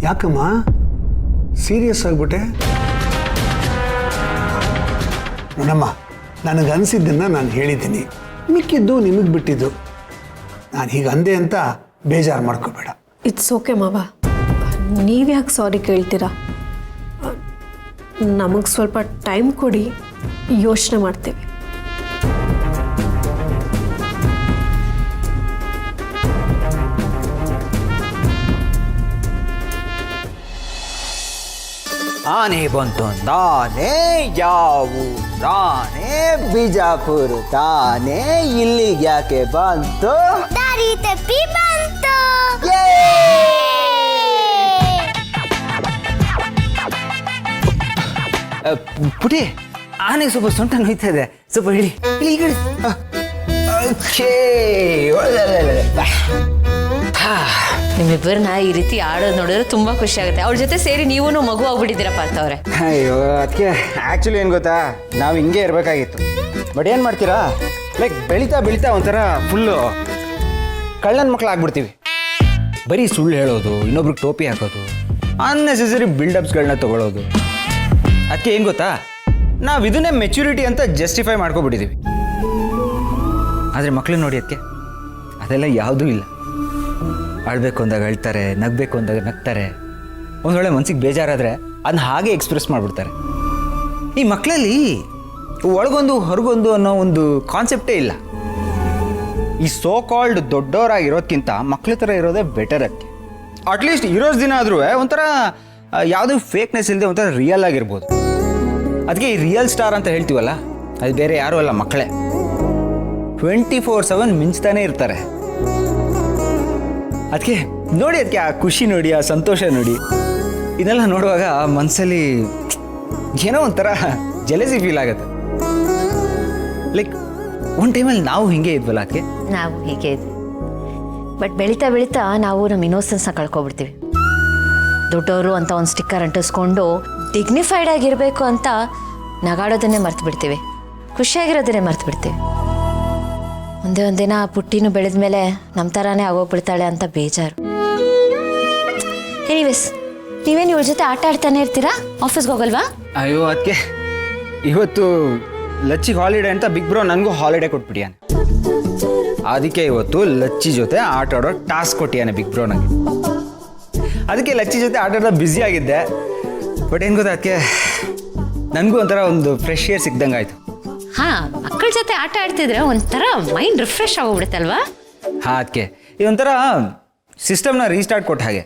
ಯಾಕಮ್ಮ ಸೀರಿಯಸ್ ಆಗಿಬಿಟ್ಟೆ? ನೋಡಮ್ಮ, ನನಗನ್ಸಿದ್ದನ್ನು ನಾನು ಹೇಳಿದ್ದೀನಿ, ಮಿಕ್ಕಿದ್ದು ನಿಮಗೆ ಬಿಟ್ಟಿದ್ದು. ನಾನು ಹೀಗೆ ಅಂದೆ ಅಂತ ಬೇಜಾರು ಮಾಡ್ಕೋಬೇಡ. ಇಟ್ಸ್ ಓಕೆ ಮಾವ, ನೀವ್ಯಾಕೆ ಸಾರಿ ಕೇಳ್ತೀರಾ? ನಮಗೆ ಸ್ವಲ್ಪ ಟೈಮ್ ಕೊಡಿ, ಯೋಚನೆ ಮಾಡ್ತೇವೆ. ಆನೆ ಬಂತು ನಾನೇ, ಯಾವು ನಾನೇ, ಬಿಜಾಪುರ ತಾನೇ, ಇಲ್ಲಿಗೆ ಯಾಕೆ ಬಂತು? ದಾರಿ ತಪ್ಪಿ ಬಂತು. ಪುಟಿ, ಆನೆ ಸ್ವಲ್ಪ ಸೊಂಟ ನೋಯ್ತಾ ಇದೆ, ಸ್ವಲ್ಪ ಹೇಳಿ ಇಲ್ಲಿ ಈ ಕಡೆ. ನಿಮ್ಮಿಬ್ಬರನ್ನ ಈ ರೀತಿ ಆಡೋದು ನೋಡಿದ್ರೆ ತುಂಬಾ ಖುಷಿ ಆಗುತ್ತೆ. ಅವ್ರ ಜೊತೆ ಸೇರಿ ನೀವೂ ಮಗು ಆಗ್ಬಿಟ್ಟಿದ್ದೀರಪ್ಪ ಅಂತವ್ರೆ. ಅಯ್ಯೋ ಅದಕ್ಕೆ ಆ್ಯಕ್ಚುಲಿ ಏನು ಗೊತ್ತಾ, ನಾವು ಹಿಂಗೆ ಇರಬೇಕಾಗಿತ್ತು. ಬಟ್ ಏನು ಮಾಡ್ತೀರಾ, ಲೈಕ್ ಬೆಳೀತಾ ಬೆಳೀತಾ ಒಂಥರ ಫುಲ್ಲು ಕಳ್ಳನ ಮಕ್ಳು ಆಗ್ಬಿಡ್ತೀವಿ. ಬರೀ ಸುಳ್ಳು ಹೇಳೋದು, ಇನ್ನೊಬ್ರಿಗೆ ಟೋಪಿ ಹಾಕೋದು, ಅನ್ನೆಸೆಸರಿ ಬಿಲ್ಡಪ್ಸ್ಗಳನ್ನ ತೊಗೊಳ್ಳೋದು. ಅದಕ್ಕೆ ಏನು ಗೊತ್ತಾ, ನಾವು ಇದನ್ನೇ ಮೆಚ್ಯೂರಿಟಿ ಅಂತ ಜಸ್ಟಿಫೈ ಮಾಡ್ಕೊಬಿಟ್ಟಿದ್ದೀವಿ. ಆದರೆ ಮಕ್ಳು ನೋಡಿ, ಅದಕ್ಕೆ ಅದೆಲ್ಲ ಯಾವುದೂ ಇಲ್ಲ. ಅಳಬೇಕು ಅಂದಾಗ ಅಳ್ತಾರೆ, ನಗಬೇಕು ಅಂದಾಗ ನಗ್ತಾರೆ. ಒಂದು ವೇಳೆ ಮನ್ಸಿಗೆ ಬೇಜಾರಾದರೆ ಅದನ್ನ ಹಾಗೆ ಎಕ್ಸ್ಪ್ರೆಸ್ ಮಾಡಿಬಿಡ್ತಾರೆ. ಈ ಮಕ್ಕಳಲ್ಲಿ ಒಳಗೊಂದು ಹೊರಗೊಂದು ಅನ್ನೋ ಒಂದು ಕಾನ್ಸೆಪ್ಟೇ ಇಲ್ಲ. ಈ ಸೋ ಕಾಲ್ಡ್ ದೊಡ್ಡವರಾಗಿರೋದಕ್ಕಿಂತ ಮಕ್ಳ ಥರ ಇರೋದೇ ಬೆಟರ್. ಅದಕ್ಕೆ ಅಟ್ಲೀಸ್ಟ್ ಇರೋದು ದಿನ ಆದರೂ ಒಂಥರ ಯಾವುದೂ ಫೇಕ್ನೆಸ್ ಇಲ್ಲದೆ ಒಂಥರ ರಿಯಲ್ ಆಗಿರ್ಬೋದು. ಅದಕ್ಕೆ ಈ ರಿಯಲ್ ಸ್ಟಾರ್ ಅಂತ ಹೇಳ್ತೀವಲ್ಲ, ಅದು ಬೇರೆ ಯಾರೂ ಅಲ್ಲ, ಮಕ್ಕಳೇ. 24/7 ಮಿಂಚ್ತಾನೆ ಇರ್ತಾರೆ. ಅದಕ್ಕೆ ನೋಡಿ, ಅದಕ್ಕೆ ಆ ಖುಷಿ ನೋಡಿ, ಆ ಸಂತೋಷ ನೋಡಿ, ಇದೆಲ್ಲ ನೋಡುವಾಗ ಮನಸ್ಸಲ್ಲಿ ಏನೋ ಒಂಥರ ಜೆಲಸಿ ಫೀಲ್ ಆಗುತ್ತೆ. ಲೈಕ್ ಒಂದು ಟೈಮಲ್ಲಿ ನಾವು ಹಿಂಗೆ ಇದ್ವಲ್ಲ, ಅದಕ್ಕೆ ನಾವು ಹೀಗೆ ಇದ್ವಿ. ಬಟ್ ಬೆಳೀತಾ ಬೆಳೀತಾ ನಾವು ನಮ್ಮ ಇನ್ನೋಸೆನ್ಸ್ನ ಕಳ್ಕೊಬಿಡ್ತೀವಿ. ದೊಡ್ಡವರು ಅಂತ ಒಂದು ಸ್ಟಿಕ್ಕರ್ ಅಂಟಿಸ್ಕೊಂಡು ಡಿಗ್ನಿಫೈಡ್ ಆಗಿರಬೇಕು ಅಂತ ನಗಾಡೋದನ್ನೇ ಮರ್ತು ಬಿಡ್ತೀವಿ, ಖುಷಿಯಾಗಿರೋದನ್ನೇ ಮರ್ತು ಬಿಡ್ತೀವಿ. ಒಂದೇ ಒಂದಿನ ಪುಟ್ಟಿನೂ ಬೆಳೆದ ಮೇಲೆ ನಮ್ಮ ಥರನೇ ಆಗೋಗ್ಬಿಡ್ತಾಳೆ ಅಂತ ಬೇಜಾರು. ಎನಿವೇಸ್, ನೀವೇನು ಇವ್ರ ಜೊತೆ ಆಟ ಆಡ್ತಾನೆ ಇರ್ತೀರಾ? ಆಫೀಸ್ಗೆ ಹೋಗಲ್ವಾ? ಅಯ್ಯೋ ಅದಕ್ಕೆ ಇವತ್ತು ಲಚ್ಚಿಗೆ ಹಾಲಿಡೇ ಅಂತ ಬಿಗ್ ಬ್ರೋ ನನಗೂ ಹಾಲಿಡೇ ಕೊಟ್ಬಿಟ್ಟಿಯಾನೆ. ಅದಕ್ಕೆ ಇವತ್ತು ಲಚ್ಚಿ ಜೊತೆ ಆಟ ಆಡೋ ಟಾಸ್ಕ್ ಕೊಟ್ಟಿಯಾನೆ ಬಿಗ್ ಬ್ರೋ ನನಗೆ. ಅದಕ್ಕೆ ಲಚ್ಚಿ ಜೊತೆ ಆಟ ಆಡೋದು ಬ್ಯುಸಿ ಆಗಿದ್ದೆ. ಬಟ್ ಏನು ಗೊತ್ತಾ, ಅದಕ್ಕೆ ನನಗೂ ಒಂಥರ ಒಂದು ಫ್ರೆಶ್ ಏರ್ ಸಿಕ್ದಂಗೆ ಆಯಿತು. ಹಾಂ, ಮಕ್ಕಳ ಜೊತೆ ಆಟ ಆಡ್ತಿದ್ರೆ ಒಂಥರ ಮೈಂಡ್ ರಿಫ್ರೆಶ್ ಆಗೋಗ್ಬಿಡುತ್ತಲ್ವಾ? ಹಾಂ, ಅದಕ್ಕೆ ಇದೊಂಥರ ಸಿಸ್ಟಮ್ನ ರೀಸ್ಟಾರ್ಟ್ ಕೊಟ್ಟ ಹಾಗೆ.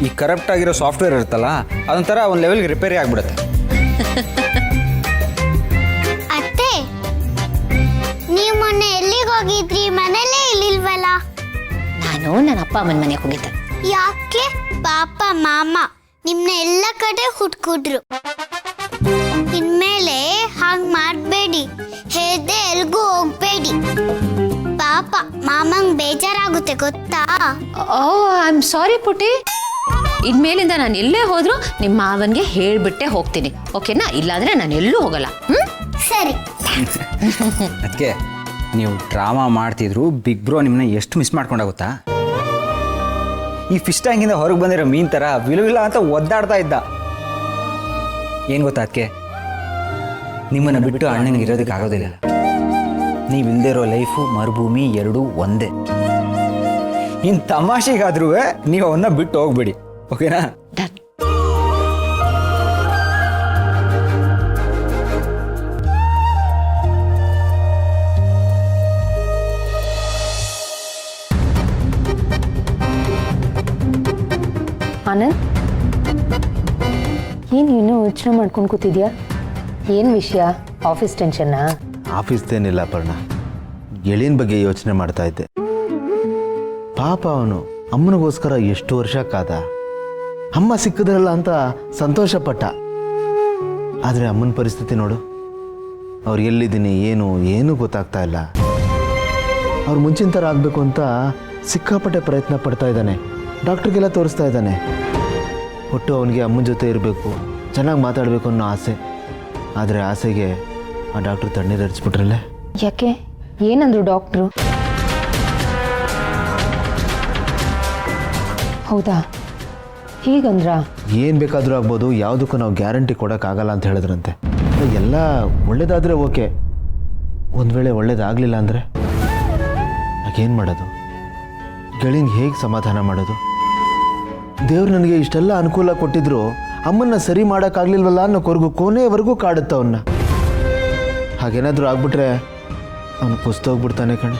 ಈ ಕರಪ್ಟ್ ಆಗಿರೋ ಸಾಫ್ಟ್ವೇರ್ ಇರುತ್ತಲ್ಲ, ಅದೊಂಥರ ಒಂದು ಲೆವೆಲ್ಗೆ ರಿಪೇರಿ ಆಗಿಬಿಡುತ್ತೆ. ಅತ್ತೆ, ನೀವು ಮೊನ್ನೆ ಎಲ್ಲಿಗೆ ಹೋಗಿದ್ರಿ? ಮನೇಲೇ ಇಲ್ಲಿಲ್ವಲ್ಲ? ನಾನು ನನ್ನ ಅಪ್ಪ ಅಮ್ಮನ ಮನೆಗೆ ಹೋಗಿದ್ದೆ. ಯಾಕೆ? ಪಾಪ ಮಾಮ ನಿಮ್ನ ಎಲ್ಲ ಕಡೆ ಹುಡ್ಕುಡ್ರು. ಇನ್ಮೇಲೆ ಹಾಗೆ ಮಾಡಬೇಡಿ, ಹೇಳ್ದೆ ಎಲ್ಗೂ ಹೋಗ್ಬೇಡಿ. ಪಾಪ ಮಾಮಂಗ್ ಬೇಜಾರಾಗುತ್ತೆ ಗೊತ್ತಾ? ಓ, ಐ ಆಮ್ ಸಾರಿ ಪುಟಿ. ಇನ್ಮೇಲಿಂದ ನಾನು ಎಲ್ಲೇ ಹೋದ್ರು ನಿಮ್ಮ ಮಾವನ್ಗೆ ಹೇಳ್ಬಿಟ್ಟೆ ಹೋಗ್ತೀನಿ, ಓಕೆನಾ? ಇಲ್ಲಾಂದ್ರೆ ನಾನು ಎಲ್ಲೂ ಹೋಗಲ್ಲ. ಸರಿ. ಅದಕ್ಕೆ ನೀವು ಡ್ರಾಮಾ ಮಾಡ್ತಿದ್ರು ಬಿಗ್ ಬ್ರೋ ನಿಮ್ಮನ್ನ ಎಷ್ಟು ಮಿಸ್ ಮಾಡ್ಕೊಂಡಾಗುತ್ತಾ? ಈ ಫಿಶ್ ಟ್ಯಾಂಕಿಂದ ಹೊರಗೆ ಬಂದಿರೋ ಮೀನ್ ಥರ ವಿಲವಿಲ್ಲ ಅಂತ ಒದ್ದಾಡ್ತಾ ಇದ್ದ. ಏನು ಗೊತ್ತಾ, ಅದಕ್ಕೆ ನಿಮ್ಮನ್ನು ಬಿಟ್ಟು ಅಣ್ಣನಿಗೆ ಇರೋದಕ್ಕೆ ಆಗೋದಿಲ್ಲ. ನೀವು ಇಲ್ಲದೆ ಇರೋ ಲೈಫು ಮರುಭೂಮಿ ಎರಡೂ ಒಂದೇ. ಇನ್ನು ತಮಾಷೆಗಾದ್ರೂ ನೀವು ಅವನ್ನ ಬಿಟ್ಟು ಹೋಗ್ಬೇಡಿ, ಓಕೆನಾ? ಆನಂದ್, ಏನು ಇನ್ನೂ ಯೋಚನೆ ಮಾಡ್ಕೊಂಡು ಕೂತಿದ್ಯಾ? ಏನು ವಿಷಯ? ಆಫೀಸ್ ಟೆನ್ಷನ್ನಾ? ಆಫೀಸ್ದೇನಿಲ್ಲ ಪರ್ಣ, ಗೆಳೆಯನ ಬಗ್ಗೆ ಯೋಚನೆ ಮಾಡ್ತಾ ಇದ್ದೆ. ಪಾಪ ಅವನು ಅಮ್ಮನಿಗೋಸ್ಕರ ಎಷ್ಟು ವರ್ಷ ಕಾದ. ಅಮ್ಮ ಸಿಕ್ಕಿದ್ರಲ್ಲ ಅಂತ ಸಂತೋಷಪಟ್ಟ. ಆದರೆ ಅಮ್ಮನ ಪರಿಸ್ಥಿತಿ ನೋಡು, ಅವ್ರು ಎಲ್ಲಿದ್ದೀನಿ ಏನೂ ಗೊತ್ತಾಗ್ತಾ ಇಲ್ಲ. ಅವ್ರು ಮುಂಚಿನ ಥರ ಆಗಬೇಕು ಅಂತ ಸಿಕ್ಕಾಪಟ್ಟೆ ಪ್ರಯತ್ನ ಪಡ್ತಾ ಇದ್ದಾನೆ, ಡಾಕ್ಟ್ರಿಗೆಲ್ಲ ತೋರಿಸ್ತಾ ಇದ್ದಾನೆ. ಒಟ್ಟು ಅವನಿಗೆ ಅಮ್ಮನ ಜೊತೆ ಇರಬೇಕು, ಚೆನ್ನಾಗಿ ಮಾತಾಡಬೇಕು ಅನ್ನೋ ಆಸೆ. ಆದರೆ ಆಸೆಗೆ ಆ ಡಾಕ್ಟ್ರು ತಣ್ಣೀರು ಹರಿಸ್ಬಿಟ್ರಲ್ಲೇ. ಯಾಕೆ? ಏನಂದ್ರು ಡಾಕ್ಟ್ರು? ಹೌದಾ? ಹೀಗಂದ್ರ ಏನು ಬೇಕಾದರೂ ಆಗ್ಬೋದು, ಯಾವುದಕ್ಕೂ ನಾವು ಗ್ಯಾರಂಟಿ ಕೊಡೋಕ್ಕಾಗಲ್ಲ ಅಂತ ಹೇಳಿದ್ರಂತೆ. ಎಲ್ಲ ಒಳ್ಳೇದಾದರೆ ಓಕೆ, ಒಂದು ವೇಳೆ ಒಳ್ಳೇದಾಗಲಿಲ್ಲ ಅಂದರೆ ಆಗೇನು ಮಾಡೋದು? ಗೆಳೆಯಂಗೆ ಹೇಗೆ ಸಮಾಧಾನ ಮಾಡೋದು? ದೇವ್ರು ನನಗೆ ಇಷ್ಟೆಲ್ಲ ಅನುಕೂಲ ಕೊಟ್ಟಿದ್ರು ಅಮ್ಮನ್ನ ಸರಿ ಮಾಡೋಕ್ಕಾಗಲಿಲ್ವಲ್ಲ ಅನ್ನೋ ಕೊನೆಯವರೆಗೂ ಕಾಡುತ್ತೆ ಅವನ್ನ. ಹಾಗೇನಾದರೂ ಆಗ್ಬಿಟ್ರೆ ಅವನು ಕುಸ್ತೋಗ್ಬಿಡ್ತಾನೆ ಕಣೆ,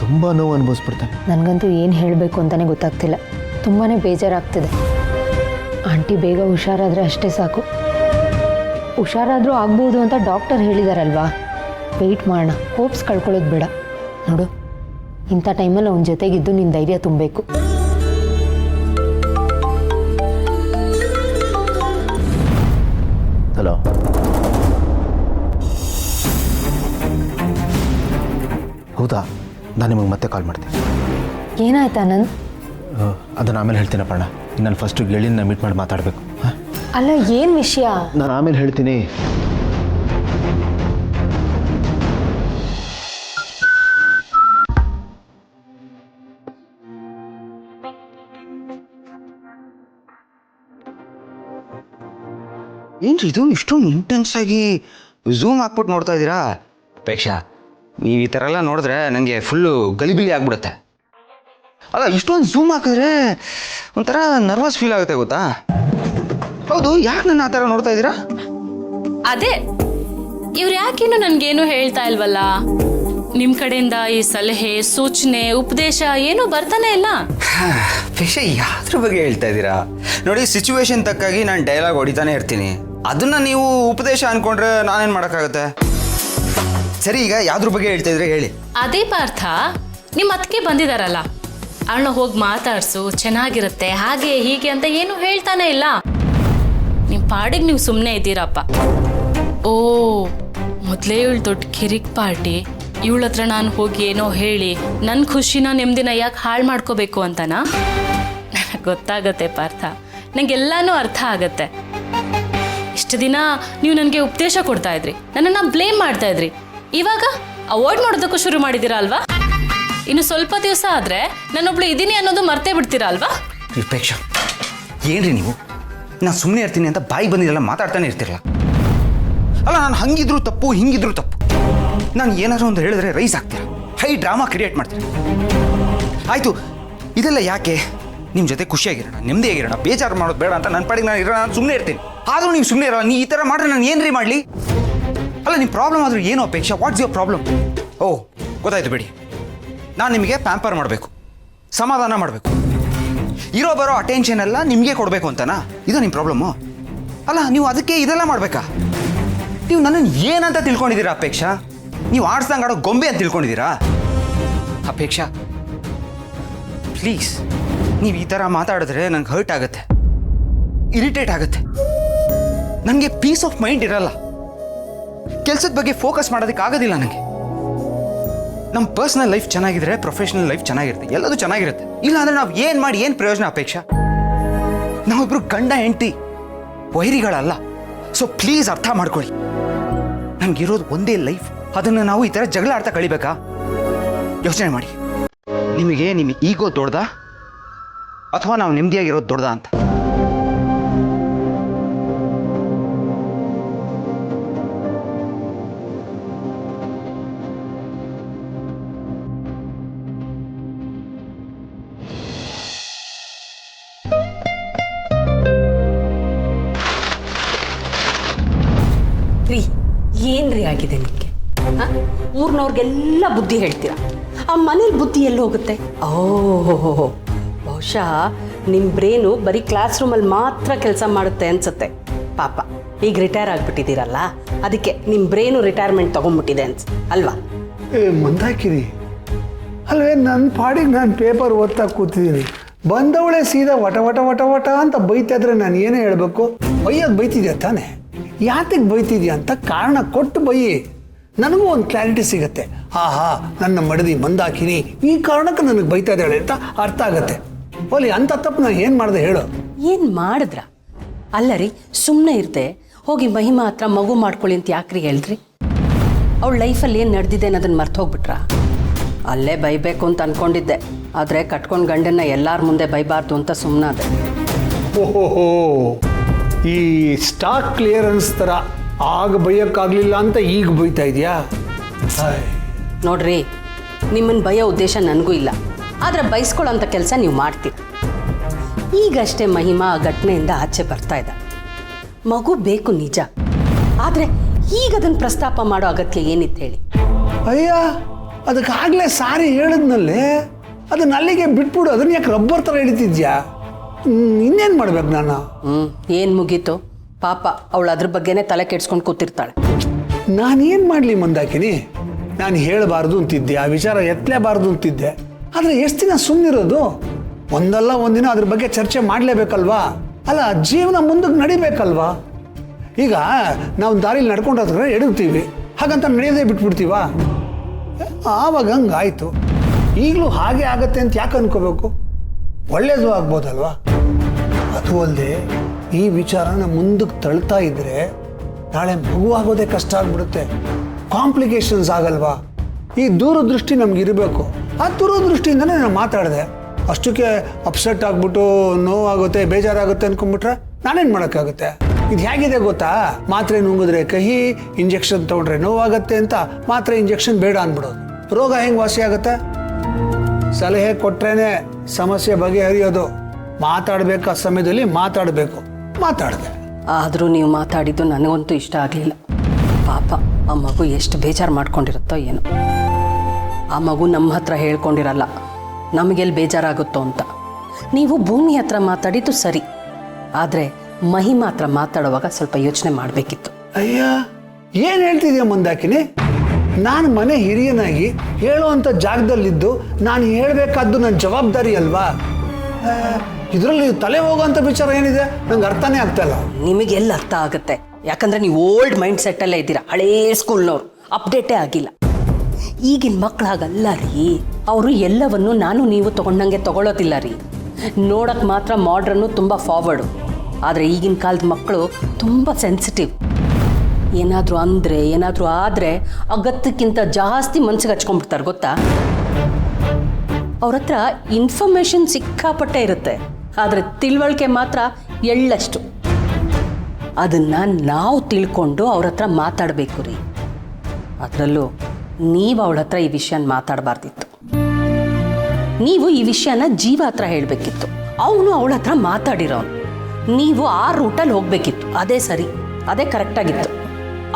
ತುಂಬ ನೋವು ಅನುಭವಿಸ್ಬಿಡ್ತಾನೆ. ನನಗಂತೂ ಏನು ಹೇಳಬೇಕು ಅಂತಲೇ ಗೊತ್ತಾಗ್ತಿಲ್ಲ. ತುಂಬಾ ಬೇಜಾರಾಗ್ತಿದೆ. ಆಂಟಿ ಬೇಗ ಹುಷಾರಾದರೆ ಅಷ್ಟೇ ಸಾಕು. ಹುಷಾರಾದರೂ ಆಗ್ಬೋದು ಅಂತ ಡಾಕ್ಟರ್ ಹೇಳಿದಾರಲ್ವಾ, ವೆಯ್ಟ್ ಮಾಡೋಣ, ಹೋಪ್ಸ್ ಕಳ್ಕೊಳ್ಳೋದು ಬೇಡ. ನೋಡು, ಇಂಥ ಟೈಮಲ್ಲಿ ಅವನ ಜೊತೆಗಿದ್ದು ನಿನ್ನ ಧೈರ್ಯ ತುಂಬಬೇಕು. ಹಲೋ, ಹೌದಾ? ನಾನು ನಿಮಗೆ ಮತ್ತೆ ಕಾಲ್ ಮಾಡ್ತೀನಿ. ಏನಾಯ್ತು ಆನಂದ್? ಅದನ್ನು ಆಮೇಲೆ ಹೇಳ್ತೀನಿ ಅಪ್ಪಣ್ಣ. ನಾನು ಫಸ್ಟು ಗೆಳೆಯನ್ನ ಮೀಟ್ ಮಾಡಿ ಮಾತಾಡಬೇಕು. ಹಾಂ, ಅಲ್ಲ, ಏನು ವಿಷಯ? ನಾನು ಆಮೇಲೆ ಹೇಳ್ತೀನಿ. ಏನು ಇದು ಇಷ್ಟೊಂದು ಇಂಟೆನ್ಸ್ ಆಗಿ ಝೂಮ್ ಹಾಕ್ಬಿಟ್ಟು ನೋಡ್ತಾ ಇದ್ದೀರಾ? ಅಪೇಕ್ಷಾ, ನೀವು ಈ ಥರ ಎಲ್ಲ ನೋಡಿದ್ರೆ ನನಗೆ ಫುಲ್ಲು ಗಲಿಬಿಲಿ ಆಗ್ಬಿಡುತ್ತೆ. ಅಲ್ಲ, ಇಷ್ಟೊಂದು ಝೂಮ್ ಹಾಕಿದ್ರೆ ಒಂಥರ ನರ್ವಸ್ ಫೀಲ್ ಆಗುತ್ತೆ ಗೊತ್ತಾ? ಹೌದು, ಯಾಕೆ ನನ್ನ ಆ ಥರ ನೋಡ್ತಾ ಇದ್ದೀರಾ? ಅದೇ ಇವ್ರು ಯಾಕೇನು ನನ್ಗೇನು ಹೇಳ್ತಾ ಇಲ್ವಲ್ಲ? ನಿಮ್ ಕಡೆಯಿಂದ ಈ ಸಲಹೆ, ಸೂಚನೆ, ಉಪದೇಶ ಏನು ಬರ್ತಾನೆ ಇಲ್ಲ. ಅಪೇಕ್ಷಾ, ಯಾವ್ದ್ರ ಬಗ್ಗೆ ಹೇಳ್ತಾ ಇದ್ದೀರಾ? ನೋಡಿ, ಸಿಚುವೇಶನ್ ತಕ್ಕಾಗಿ ನಾನು ಡೈಲಾಗ್ ಹೊಡಿತಾನೆ ಇರ್ತೀನಿ. ಅದನ್ನ ನೀವು ಉಪದೇಶ ಅನ್ಕೊಂಡ್ರೆ ನಾನೇನು ಮಾಡೋಕ್ಕಾಗುತ್ತೆ? ಸರಿ, ಈಗ ಯಾವ್ದ್ರ ಬಗ್ಗೆ ಹೇಳ್ತಾ ಇದ್ರೆ ಹೇಳಿ. ಅದೇ ಪಾರ್ಥ, ನಿಮ್ಮ ಅತ್ತಿಗೆ ಬಂದಿದಾರಲ್ಲ, ಅವಳನ್ನ ಹೋಗಿ ಮಾತಾಡ್ಸು, ಚೆನ್ನಾಗಿರುತ್ತೆ, ಹಾಗೆ ಹೀಗೆ ಅಂತ ಏನು ಹೇಳ್ತಾನೆ ಇಲ್ಲ. ನಿಮ್ ಪಾಡಿಗೆ ನೀವು ಸುಮ್ಮನೆ ಇದ್ದೀರಪ್ಪ. ಓ, ಮೊದಲೇ ಇವಳು ದೊಡ್ಡ ಕಿರಿಕ್ ಪಾರ್ಟಿ, ಇವಳ ಹತ್ರ ನಾನು ಹೋಗಿ ಏನೋ ಹೇಳಿ ನನ್ನ ಖುಷಿನ ನೆಮ್ಮದಿನ ಯಾಕೆ ಹಾಳು ಮಾಡ್ಕೋಬೇಕು ಅಂತನಾ? ಗೊತ್ತಾಗತ್ತೆ ಪಾರ್ಥ, ನಂಗೆಲ್ಲಾನು ಅರ್ಥ ಆಗತ್ತೆ. ಇಷ್ಟು ದಿನ ನೀವು ನನಗೆ ಉಪದೇಶ ಕೊಡ್ತಾ ಇದ್ರಿ, ನನ್ನನ್ನು ಬ್ಲೇಮ್ ಮಾಡ್ತಾ ಇದ್ರಿ. ಇವಾಗ ಅವಾಯ್ಡ್ ಮಾಡೋದಕ್ಕೂ ಶುರು ಮಾಡಿದ್ದೀರಾ ಅಲ್ವಾ? ಇನ್ನು ಸ್ವಲ್ಪ ದಿವಸ ಆದರೆ ನಾನೊಬ್ಳು ಇದ್ದೀನಿ ಅನ್ನೋದು ಮರ್ತೇ ಬಿಡ್ತೀರಾ ಅಲ್ವಾ? ಅಪೇಕ್ಷಾ, ಏನ್ರಿ ನೀವು? ನಾನು ಸುಮ್ಮನೆ ಇರ್ತೀನಿ ಅಂತ ಬಾಯಿ ಬಂದಿರಲ್ಲ ಮಾತಾಡ್ತಾನೆ ಇರ್ತಿರಲ್ಲ. ಅಲ್ಲ, ನಾನು ಹಂಗಿದ್ರು ತಪ್ಪು, ಹಿಂಗಿದ್ರು ತಪ್ಪು. ನಾನು ಏನಾದರೂ ಒಂದು ಹೇಳಿದ್ರೆ ರೈಸ್ ಆಗ್ತೀರ, ಹೈ ಡ್ರಾಮಾ ಕ್ರಿಯೇಟ್ ಮಾಡ್ತೀರ. ಆಯಿತು, ಇದೆಲ್ಲ ಯಾಕೆ? ನಿಮ್ಮ ಜೊತೆ ಖುಷಿಯಾಗಿರೋಣ, ನೆಮ್ಮದಿಯಾಗಿರೋಣ, ಬೇಜಾರು ಮಾಡೋದು ಬೇಡ ಅಂತ ನನ್ನ ಪಾಡಿಗೆ ನಾನು ಇರೋಣ, ನಾನು ಸುಮ್ಮನೆ ಇರ್ತೀನಿ. ಆದರೂ ನೀವು ಸುಮ್ಮನೆ ಇರೋಲ್ಲ. ನೀವು ಈ ಥರ ಮಾಡ್ರೆ ನಾನು ಏನ್ರಿ ಮಾಡಲಿ? ಅಲ್ಲ, ನಿಮ್ಮ ಪ್ರಾಬ್ಲಮ್ ಆದರೂ ಏನು ಅಪೇಕ್ಷಾ? What's your problem? ಓ, ಗೊತ್ತಾಯ್ತು ಬಿಡಿ. ನಾನು ನಿಮಗೆ ಪ್ಯಾಂಪರ್ ಮಾಡಬೇಕು, ಸಮಾಧಾನ ಮಾಡಬೇಕು, ಇರೋ ಬರೋ ಅಟೆನ್ಷನ್ ಎಲ್ಲ ನಿಮಗೆ ಕೊಡಬೇಕು ಅಂತನಾ? ಇದು ನಿಮ್ಮ ಪ್ರಾಬ್ಲಮ್ಮು? ಅಲ್ಲ, ನೀವು ಅದಕ್ಕೆ ಇದೆಲ್ಲ ಮಾಡಬೇಕಾ? ನೀವು ನನ್ನನ್ನು ಏನಂತ ತಿಳ್ಕೊಂಡಿದ್ದೀರಾ ಅಪೇಕ್ಷಾ? ನೀವು ಆಡ್ಸ್ದಂಗೆ ಆಡೋ ಗೊಂಬೆ ಅಂತ ತಿಳ್ಕೊಂಡಿದ್ದೀರಾ? ಅಪೇಕ್ಷಾ, ಪ್ಲೀಸ್, ನೀವು ಈ ಥರ ಮಾತಾಡಿದ್ರೆ ನನಗೆ ಹರ್ಟ್ ಆಗುತ್ತೆ, ಇರಿಟೇಟ್ ಆಗುತ್ತೆ. ನನಗೆ ಪೀಸ್ ಆಫ್ ಮೈಂಡ್ ಇರಲ್ಲ. ಕೆಲಸದ ಬಗ್ಗೆ ಫೋಕಸ್ ಮಾಡೋದಕ್ಕೆ ಆಗೋದಿಲ್ಲ ನನಗೆ. ನಮ್ಮ ಪರ್ಸನಲ್ ಲೈಫ್ ಚೆನ್ನಾಗಿದ್ರೆ ಪ್ರೊಫೆಷನಲ್ ಲೈಫ್ ಚೆನ್ನಾಗಿರುತ್ತೆ, ಎಲ್ಲದೂ ಚೆನ್ನಾಗಿರುತ್ತೆ. ಇಲ್ಲ ಅಂದರೆ ನಾವು ಏನು ಮಾಡಿ ಏನು ಪ್ರಯೋಜನ ಅಪೇಕ್ಷಾ? ನಾವಿಬ್ರು ಗಂಡ ಹೆಂಡತಿ, ವೈರಿಗಳಲ್ಲ. ಸೊ ಪ್ಲೀಸ್ ಅರ್ಥ ಮಾಡ್ಕೊಳ್ಳಿ, ನಮಗಿರೋದು ಒಂದೇ ಲೈಫ್. ಅದನ್ನು ನಾವು ಈ ಥರ ಜಗಳ ಆಡ್ತಾ ಕಳಿಬೇಕಾ? ಯೋಚನೆ ಮಾಡಿ. ನಿಮಗೆ ನಿಮ್ಮ ಈಗೋ ದೊಡ್ಡದಾ ಅಥವಾ ನಾವು ನೆಮ್ಮದಿಯಾಗಿರೋದು ದೊಡ್ಡದಾ ಅಂತ? ರೀ, ಏನ್ರಿ ಆಗಿದೆ ನಿಮಗೆ? ಊರ್ನವ್ರಿಗೆಲ್ಲ ಬುದ್ಧಿ ಹೇಳ್ತೀರಾ, ಆ ಮನೇಲಿ ಬುದ್ಧಿ ಎಲ್ಲಿ ಹೋಗುತ್ತೆ? ಓಹೋ, ಬಹುಶಃ ನಿಮ್ಮ ಬ್ರೇನು ಬರೀ ಕ್ಲಾಸ್ ರೂಮಲ್ಲಿ ಮಾತ್ರ ಕೆಲಸ ಮಾಡುತ್ತೆ ಅನ್ಸುತ್ತೆ. ಪಾಪ, ಈಗ ರಿಟೈರ್ ಆಗಿಬಿಟ್ಟಿದ್ದೀರಲ್ಲ, ಅದಕ್ಕೆ ನಿಮ್ಮ ಬ್ರೇನು ರಿಟೈರ್ಮೆಂಟ್ ತೊಗೊಂಡ್ಬಿಟ್ಟಿದೆ ಅಲ್ವಾ? ಮಂದಾಕಿರಿ, ಅಲ್ವೇ ನನ್ನ ಪಾಡಿಗೆ ನಾನು ಪೇಪರ್ ಓದ್ತಾ ಕೂತಿದ್ದೀನಿ, ಬಂದವಳೆ ಸೀದಾ ವಟ ವಟ ವಟ ವಟ ಅಂತ ಬೈತಾ ಇದ್ರೆ ನಾನು ಏನೇ ಹೇಳಬೇಕು? ಬೈಯೋದು ಬೈತಿದ್ಯಾ ತಾನೆ? ಯಾತಕ್ಕೆ ಬೈತಿದ್ಯಾ ಅಂತ ಕಾರಣ ಕೊಟ್ಟು ಬೈಯಿ, ನನಗೂ ಒಂದು ಕ್ಲಾರಿಟಿ ಸಿಗುತ್ತೆ. ಆಹಾ, ನನ್ನ ಮಡದಿ ಮಂದಾಕಿನಿ ಈ ಕಾರಣಕ್ಕೆ ನನಗೆ ಬೈತಾ ಇದ್ದಾಳೆ ಅಂತ ಅರ್ಥ ಆಗುತ್ತೆ. ಓಲಿ, ಅಂಥ ತಪ್ಪು ನಾನು ಏನು ಮಾಡಿದೆ ಹೇಳು? ಏನು ಮಾಡಿದ್ರ? ಅಲ್ಲ ರೀ, ಸುಮ್ಮನೆ ಇರ್ದೆ ಹೋಗಿ ಮಹಿಮಾ ಹತ್ರ ಮಗು ಮಾಡ್ಕೊಳ್ಳಿ ಅಂತ ಯಾಕ್ರಿ ಹೇಳ್ರಿ? ಅವಳ ಲೈಫಲ್ಲಿ ಏನು ನಡೆದಿದೆ ಅನ್ನೋದನ್ನು ಮರ್ತು ಹೋಗ್ಬಿಟ್ರಾ? ಅಲ್ಲೇ ಬೈಬೇಕು ಅಂತ ಅಂದ್ಕೊಂಡಿದ್ದೆ, ಆದರೆ ಕಟ್ಕೊಂಡು ಗಂಡನ್ನ ಎಲ್ಲರ ಮುಂದೆ ಬೈಬಾರ್ದು ಅಂತ ಸುಮ್ಮನಾದೆ. ಓಹೋ, ಈ ಸ್ಟಾಕ್ ಕ್ಲಿಯರೆನ್ಸ್ ಥರ ಆಗ ಬೈಯೋಕ್ಕಾಗಲಿಲ್ಲ ಅಂತ ಈಗ ಬೈತಾ ಇದೆಯಾ? ನೋಡ್ರಿ, ನಿಮ್ಮನ್ನ ಬಯೋ ಉದ್ದೇಶ ನನಗೂ ಇಲ್ಲ, ಆದರೆ ಬಯಸ್ಕೊಳ್ಳೋಂಥ ಕೆಲಸ ನೀವು ಮಾಡ್ತೀರ. ಈಗಷ್ಟೇ ಮಹಿಮಾ ಆ ಘಟನೆಯಿಂದ ಆಚೆ ಬರ್ತಾ ಇದ್ದ. ಮಗು ಬೇಕು ನಿಜ, ಆದರೆ ಈಗ ಅದನ್ನು ಪ್ರಸ್ತಾಪ ಮಾಡೋ ಅಗತ್ಯ ಏನಿತ್ತು ಹೇಳಿ? ಅಯ್ಯ, ಅದಕ್ಕಾಗಲೇ ಸಾರಿ ಹೇಳಿದ್ನಲ್ಲೇ, ಅದನ್ನ ಅಲ್ಲಿಗೆ ಬಿಟ್ಬಿಡು. ಅದನ್ನ ಯಾಕೆ ರಬ್ಬರ್ ಥರ ಹಿಡಿತಿದ್ಯಾ? ಇನ್ನೇನು ಮಾಡ್ಬೇಕು ನಾನು? ಏನು ಮುಗೀತು ಪಾಪ, ಅವಳು ಅದ್ರ ಬಗ್ಗೆನೇ ತಲೆ ಕೆಡ್ಸ್ಕೊಂಡು ಕೂತಿರ್ತಾಳೆ. ನಾನೇನು ಮಾಡಲಿ ಮಂದಾಕಿನಿ? ನಾನು ಹೇಳಬಾರ್ದು ಅಂತಿದ್ದೆ, ಆ ವಿಚಾರ ಎತ್ತಲೇಬಾರ್ದು ಅಂತಿದ್ದೆ. ಆದರೆ ಎಷ್ಟು ದಿನ ಸುಮ್ಮನಿರೋದು? ಒಂದಲ್ಲ ಒಂದಿನ ಅದ್ರ ಬಗ್ಗೆ ಚರ್ಚೆ ಮಾಡಲೇಬೇಕಲ್ವಾ? ಅಲ್ಲ, ಜೀವನ ಮುಂದಕ್ಕೆ ನಡಿಬೇಕಲ್ವಾ? ಈಗ ನಾವು ದಾರಿಲಿ ನಡ್ಕೊಂಡು ಹೋದ್ರೆ ಎಡುತ್ತೀವಿ, ಹಾಗಂತ ನಡೆಯೋದೇ ಬಿಟ್ಬಿಡ್ತೀವ? ಆವಾಗ ಹಂಗಾಯ್ತು. ಈಗಲೂ ಹಾಗೆ ಆಗತ್ತೆ ಅಂತ ಯಾಕೆ ಅನ್ಕೋಬೇಕು? ಒಳ್ಳೇದು ಆಗ್ಬೋದಲ್ವಾ? ಅದು ಅಲ್ಲದೆ ಈ ವಿಚಾರನ ಮುಂದಕ್ಕೆ ತಳ್ತಾ ಇದ್ರೆ ನಾಳೆ ಮಗು ಆಗೋದೇ ಕಷ್ಟ ಆಗ್ಬಿಡುತ್ತೆ. ಕಾಂಪ್ಲಿಕೇಶನ್ಸ್ ಆಗಲ್ವಾ? ಈ ದೂರದೃಷ್ಟಿ ನಮಗಿರಬೇಕು. ಆ ದೂರದೃಷ್ಟಿಯಿಂದನೇ ನಾನು ಮಾತಾಡಿದೆ. ಅಷ್ಟಕ್ಕೆ ಅಪ್ಸೆಟ್ ಆಗ್ಬಿಟ್ಟು ನೋವಾಗುತ್ತೆ, ಬೇಜಾರಾಗುತ್ತೆ ಅನ್ಕೊಂಡ್ಬಿಟ್ರೆ ನಾನೇನು ಮಾಡೋಕ್ಕಾಗುತ್ತೆ? ಇದು ಹೇಗಿದೆ ಗೊತ್ತಾ? ಮಾತ್ರೆ ನುಂಗಿದ್ರೆ ಕಹಿ, ಇಂಜೆಕ್ಷನ್ ತೊಗೊಂಡ್ರೆ ನೋವಾಗತ್ತೆ ಅಂತ ಮಾತ್ರೆ ಇಂಜೆಕ್ಷನ್ ಬೇಡ ಅಂದ್ಬಿಡೋದು. ರೋಗ ಹೆಂಗೆ ವಾಸಿ ಆಗುತ್ತೆ? ಸಲಹೆ ಕೊಟ್ರೇನೆ ಸಮಸ್ಯೆ ಬಗೆಹರಿಯೋದು. ಮಾತಾಡಬೇಕಾದ ಸಮಯದಲ್ಲಿ ಮಾತಾಡಿದೆ. ಆದರೂ ನೀವು ಮಾತಾಡಿದ್ದು ನನಗಂತೂ ಇಷ್ಟ ಆಗಲಿಲ್ಲ. ಪಾಪ, ಆ ಮಗು ಎಷ್ಟು ಬೇಜಾರು ಮಾಡ್ಕೊಂಡಿರುತ್ತೋ ಏನೋ. ಆ ಮಗು ನಮ್ಮ ಹತ್ರ ಹೇಳ್ಕೊಂಡಿರಲ್ಲ, ನಮಗೆಲ್ಲಿ ಬೇಜಾರಾಗುತ್ತೋ ಅಂತ. ನೀವು ಭೂಮಿ ಹತ್ರ ಮಾತಾಡಿದ್ದು ಸರಿ, ಆದರೆ ಮಹಿಮಾ ಹತ್ರ ಮಾತಾಡುವಾಗ ಸ್ವಲ್ಪ ಯೋಚನೆ ಮಾಡಬೇಕಿತ್ತು. ಅಯ್ಯ, ಏನು ಹೇಳ್ತಿದ್ಯಾ ಮಂದಾಕಿನಿ? ನಾನು ಮನೆ ಹಿರಿಯನಾಗಿ ಹೇಳುವಂಥ ಜಾಗದಲ್ಲಿದ್ದು ನಾನು ಹೇಳಬೇಕಾದ್ದು ನನ್ನ ಜವಾಬ್ದಾರಿ ಅಲ್ವಾ? ಇದರಲ್ಲಿ ತಲೆ ಹೋಗೋಂಥ ವಿಚಾರ ಏನಿದೆ? ನಂಗೆ ಅರ್ಥನೇ ಆಗ್ತಾಯಿಲ್ಲ. ನಿಮಗೆಲ್ಲ ಅರ್ಥ ಆಗುತ್ತೆ, ಯಾಕಂದರೆ ನೀವು ಓಲ್ಡ್ ಮೈಂಡ್ ಸೆಟ್ಟಲ್ಲೇ ಇದ್ದೀರಾ. ಹಳೇ ಸ್ಕೂಲ್ನವ್ರು, ಅಪ್ಡೇಟೇ ಆಗಿಲ್ಲ. ಈಗಿನ ಮಕ್ಕಳಾಗಲ್ಲ ರೀ. ಅವರು ಎಲ್ಲವನ್ನು ನಾನು ನೀವು ತೊಗೊಂಡಂಗೆ ತೊಗೊಳೋದಿಲ್ಲ ರೀ. ನೋಡೋಕ್ಕೆ ಮಾತ್ರ ಮಾಡ್ರನ್ನು, ತುಂಬ ಫಾರ್ವರ್ಡು. ಆದರೆ ಈಗಿನ ಕಾಲದ ಮಕ್ಕಳು ತುಂಬ ಸೆನ್ಸಿಟಿವ್. ಏನಾದರೂ ಅಂದರೆ, ಏನಾದರೂ ಆದರೆ ಅಗತ್ಯಕ್ಕಿಂತ ಜಾಸ್ತಿ ಮನ್ಸಿಗೆ ಹಚ್ಕೊಂಡ್ಬಿಡ್ತಾರೆ ಗೊತ್ತಾ? ಅವ್ರ ಹತ್ರ ಇನ್ಫಾರ್ಮೇಷನ್ ಸಿಕ್ಕಾಪಟ್ಟೆ ಇರುತ್ತೆ, ಆದರೆ ತಿಳುವಳಿಕೆ ಮಾತ್ರ ಎಳ್ಳಷ್ಟು. ಅದನ್ನು ನಾವು ತಿಳ್ಕೊಂಡು ಅವ್ರ ಹತ್ರ ಮಾತಾಡಬೇಕು ರೀ. ಅದರಲ್ಲೂ ನೀವು ಅವಳ ಹತ್ರ ಈ ವಿಷಯನ ಮಾತಾಡಬಾರ್ದಿತ್ತು. ನೀವು ಈ ವಿಷಯನ ಜೀವ ಹತ್ರ ಹೇಳಬೇಕಿತ್ತು. ಅವನು ಅವಳ ಹತ್ರ ಮಾತಾಡಿರೋನು. ನೀವು ಆ ರೂಟಲ್ಲಿ ಹೋಗಬೇಕಿತ್ತು. ಅದೇ ಸರಿ, ಅದೇ ಕರೆಕ್ಟಾಗಿತ್ತು.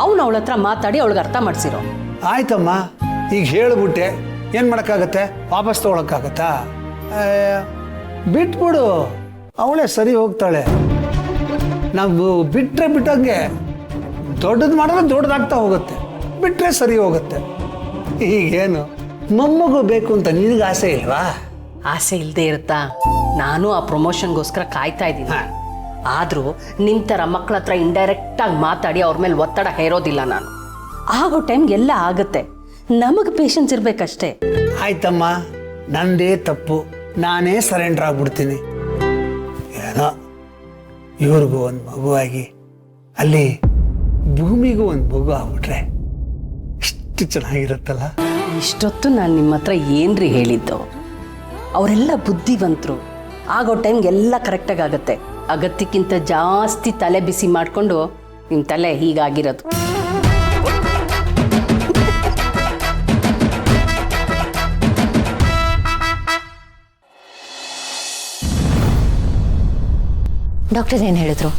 ಅವನು ಅವಳ ಹತ್ರ ಮಾತಾಡಿ ಅವಳಿಗೆ ಅರ್ಥ ಮಾಡಿಸಿರೋ. ಆಯ್ತಮ್ಮ, ಈಗ ಹೇಳ್ಬಿಟ್ಟೆ, ಏನು ಮಾಡೋಕ್ಕಾಗತ್ತೆ? ವಾಪಸ್ ತೊಗೊಳಕ್ಕಾಗತ್ತಾ? ಬಿಟ್ಬಿಡು, ಅವಳೇ ಸರಿ ಹೋಗ್ತಾಳೆ. ನಾವು ಬಿಟ್ಟಂಗೆ ದೊಡ್ಡದು ಮಾಡಿದ್ರೆ ದೊಡ್ಡದಾಗ್ತಾ ಹೋಗುತ್ತೆ, ಬಿಟ್ಟರೆ ಸರಿ ಹೋಗುತ್ತೆ. ಈಗೇನು ಮೊಮ್ಮಗು ಬೇಕು ಅಂತ ನಿನಗೆ ಆಸೆ ಇಲ್ವಾ? ಆಸೆ ಇಲ್ಲದೆ ಇರುತ್ತಾ? ನಾನು ಆ ಪ್ರಮೋಷನ್ಗೋಸ್ಕರ ಕಾಯ್ತಾ ಇದ್ದೀನಿ. ಆದರೂ ನಿಮ್ಮ ಥರ ಮಕ್ಕಳ ಹತ್ರ ಇಂಡೈರೆಕ್ಟಾಗಿ ಮಾತಾಡಿ ಅವ್ರ ಮೇಲೆ ಒತ್ತಡ ಹೇರೋದಿಲ್ಲ ನಾನು. ಆಗೋ ಟೈಮ್ಗೆ ಎಲ್ಲ ಆಗುತ್ತೆ. ನಮಗೆ ಪೇಷನ್ಸ್ ಇರಬೇಕಷ್ಟೇ. ಆಯ್ತಮ್ಮ, ನಂದೇ ತಪ್ಪು, ನಾನೇ ಸರೆಂಡರ್ ಆಗ್ಬಿಡ್ತೀನಿ. ಏನೋ ಇವ್ರಿಗೂ ಒಂದು ಮಗುವಾಗಿ ಅಲ್ಲಿ ಭೂಮಿಗೂ ಒಂದು ಮಗು ಆಗ್ಬಿಟ್ರೆ ಎಷ್ಟು ಚೆನ್ನಾಗಿರುತ್ತಲ್ಲ. ಇಷ್ಟೊತ್ತು ನಾನು ನಿಮ್ಮ ಹತ್ರ ಏನ್ರಿ ಹೇಳಿದ್ದು? ಅವರೆಲ್ಲ ಬುದ್ಧಿವಂತರು. ಆಗೋ ಟೈಮ್ಗೆ ಎಲ್ಲ ಕರೆಕ್ಟಾಗಿ ಆಗುತ್ತೆ. ಅಗತ್ಯಕ್ಕಿಂತ ಜಾಸ್ತಿ ತಲೆ ಬಿಸಿ ಮಾಡಿಕೊಂಡು ನಿಮ್ಮ ತಲೆ ಹೀಗಾಗಿರೋದು. ಡಾಕ್ಟರ್ ಏನು ಹೇಳಿದ್ರು?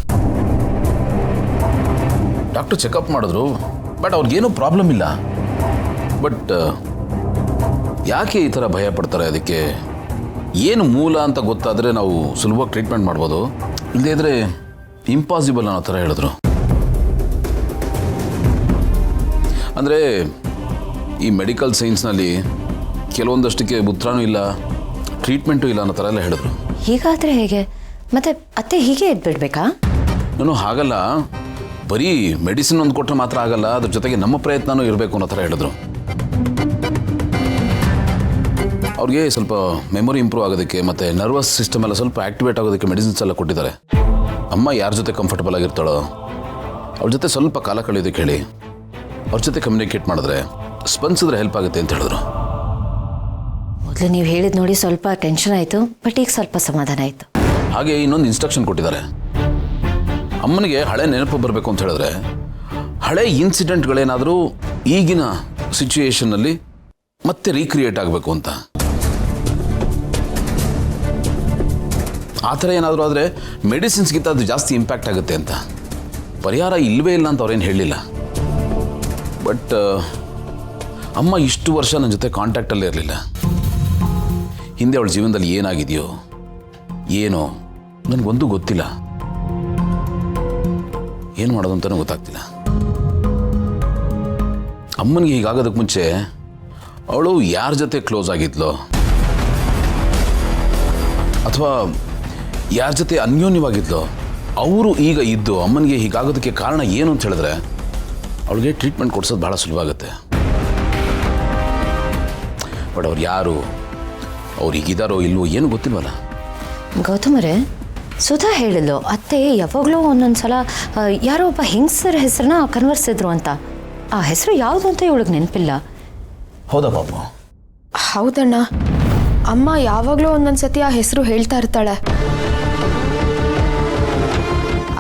ಡಾಕ್ಟರ್ ಚೆಕಪ್ ಮಾಡಿದ್ರು, ಬಟ್ ಅವ್ರಿಗೇನೂ ಪ್ರಾಬ್ಲಮ್ ಇಲ್ಲ. ಬಟ್ ಯಾಕೆ ಈ ಥರ ಭಯ ಪಡ್ತಾರೆ? ಅದಕ್ಕೆ ಏನು ಮೂಲ ಅಂತ ಗೊತ್ತಾದರೆ ನಾವು ಸುಲಭವಾಗಿ ಟ್ರೀಟ್ಮೆಂಟ್ ಮಾಡ್ಬೋದು. ಇಲ್ಲದೇ ಇದ್ರೆ ಇಂಪಾಸಿಬಲ್ ಅನ್ನೋ ಥರ ಹೇಳಿದ್ರು. ಅಂದರೆ ಈ ಮೆಡಿಕಲ್ ಸೈನ್ಸ್ನಲ್ಲಿ ಕೆಲವೊಂದಷ್ಟಕ್ಕೆ ಉತ್ತರನೂ ಇಲ್ಲ, ಟ್ರೀಟ್ಮೆಂಟು ಇಲ್ಲ ಅನ್ನೋ ಥರ ಎಲ್ಲ ಹೇಳಿದ್ರು. ಹೀಗಾದರೆ ಹೇಗೆ? ಮತ್ತೆ ಅತ್ತೆ ಹೀಗೆ ಇದ್ಬಿಡ್ಬೇಕಾ? ನಾನು ಹಾಗಲ್ಲ, ಬರೀ ಮೆಡಿಸಿನ್ ಒಂದು ಕೊಟ್ಟರೆ ಮಾತ್ರ ಆಗಲ್ಲ, ಅದ್ರ ಜೊತೆಗೆ ನಮ್ಮ ಪ್ರಯತ್ನನೂ ಇರಬೇಕು ಅನ್ನೋ ಥರ ಹೇಳಿದ್ರು. ಅವ್ರಿಗೆ ಸ್ವಲ್ಪ ಮೆಮೊರಿ ಇಂಪ್ರೂವ್ ಆಗೋದಕ್ಕೆ ಮತ್ತು ನರ್ವಸ್ ಸಿಸ್ಟಮ್ ಎಲ್ಲ ಸ್ವಲ್ಪ ಆ್ಯಕ್ಟಿವೇಟ್ ಆಗೋದಕ್ಕೆ ಮೆಡಿಸಿನ್ಸ್ ಎಲ್ಲ ಕೊಟ್ಟಿದ್ದಾರೆ. ಅಮ್ಮ ಯಾರ ಜೊತೆ ಕಂಫರ್ಟಬಲ್ ಆಗಿರ್ತಾಳೋ ಅವ್ರ ಜೊತೆ ಸ್ವಲ್ಪ ಕಾಲ ಕಳೆಯೋದಕ್ಕೆ ಹೇಳಿ, ಅವ್ರ ಜೊತೆ ಕಮ್ಯುನಿಕೇಟ್ ಮಾಡಿದ್ರೆ, ಸ್ಪಂದಿಸಿದ್ರೆ ಹೆಲ್ಪ್ ಆಗುತ್ತೆ ಅಂತ ಹೇಳಿದ್ರು. ಮೊದಲು ನೀವು ಹೇಳಿದ್ ನೋಡಿ ಸ್ವಲ್ಪ ಟೆನ್ಷನ್ ಆಯಿತು, ಬಟ್ ಈಗ ಸ್ವಲ್ಪ ಸಮಾಧಾನ ಆಯಿತು. ಹಾಗೆ ಇನ್ನೊಂದು ಇನ್ಸ್ಟ್ರಕ್ಷನ್ ಕೊಟ್ಟಿದ್ದಾರೆ. ಅಮ್ಮನಿಗೆ ಹಳೆ ನೆನಪು ಬರಬೇಕು ಅಂತ ಹೇಳಿದ್ರೆ ಹಳೆ ಇನ್ಸಿಡೆಂಟ್ಗಳೇನಾದರೂ ಈಗಿನ ಸಿಚುಯೇಷನ್ನಲ್ಲಿ ಮತ್ತೆ ರೀಕ್ರಿಯೇಟ್ ಆಗಬೇಕು ಅಂತ. ಆ ಥರ ಏನಾದರೂ ಆದರೆ ಮೆಡಿಸಿನ್ಸ್ಗಿಂತ ಅದು ಜಾಸ್ತಿ ಇಂಪ್ಯಾಕ್ಟ್ ಆಗುತ್ತೆ ಅಂತ. ಪರಿಹಾರ ಇಲ್ಲವೇ ಇಲ್ಲ ಅಂತ ಅವ್ರೇನು ಹೇಳಲಿಲ್ಲ. ಬಟ್ ಅಮ್ಮ ಇಷ್ಟು ವರ್ಷ ನನ್ನ ಜೊತೆ ಕಾಂಟ್ಯಾಕ್ಟಲ್ಲೇ ಇರಲಿಲ್ಲ. ಹಿಂದೆ ಅವಳ ಜೀವನದಲ್ಲಿ ಏನಾಗಿದೆಯೋ ಏನೋ ನನಗೊಂದು ಗೊತ್ತಿಲ್ಲ. ಏನು ಮಾಡೋದು ಅಂತಲೂ ಗೊತ್ತಾಗ್ತಿಲ್ಲ. ಅಮ್ಮನಿಗೆ ಹೀಗಾಗೋದಕ್ಕೆ ಮುಂಚೆ ಅವಳು ಯಾರ ಜೊತೆ ಕ್ಲೋಸ್ ಆಗಿದ್ಲೋ ಅಥವಾ ಯಾರ ಜೊತೆ ಅನ್ಯೋನ್ಯವಾಗಿದ್ಲೋ ಅವರು ಈಗ ಇದ್ದು ಅಮ್ಮನಿಗೆ ಹೀಗಾಗೋದಕ್ಕೆ ಕಾರಣ ಏನು ಅಂತ ಹೇಳಿದ್ರೆ ಅವಳಿಗೆ ಟ್ರೀಟ್ಮೆಂಟ್ ಕೊಡ್ಸೋದು ಭಾಳ ಸುಲಭ ಆಗುತ್ತೆ. ಬಟ್ ಅವ್ರು ಯಾರು, ಅವ್ರು ಹೀಗಿದ್ದಾರೋ ಇಲ್ವೋ ಏನು ಗೊತ್ತಿಲ್ವಲ್ಲ. ಗೌತಮರೇ, ಸುಧಾ ಹೇಳಿದ್ಲು ಅತ್ತೆ ಯಾವಾಗಲೂ ಒಂದೊಂದು ಸಲ ಯಾರೋ ಒಬ್ಬ ಹೆಂಗಸರ ಹೆಸರನ್ನ ಕನ್ವರ್ಸಿದ್ರು ಅಂತ. ಆ ಹೆಸರು ಯಾವುದು ಅಂತ ಇವಳಿಗೆ ನೆನಪಿಲ್ಲ. ಹೌದಾ ಪಾಪು? ಹೌದಣ್ಣ, ಅಮ್ಮ ಯಾವಾಗಲೂ ಒಂದೊಂದ್ಸತಿ ಆ ಹೆಸರು ಹೇಳ್ತಾ ಇರ್ತಾಳೆ.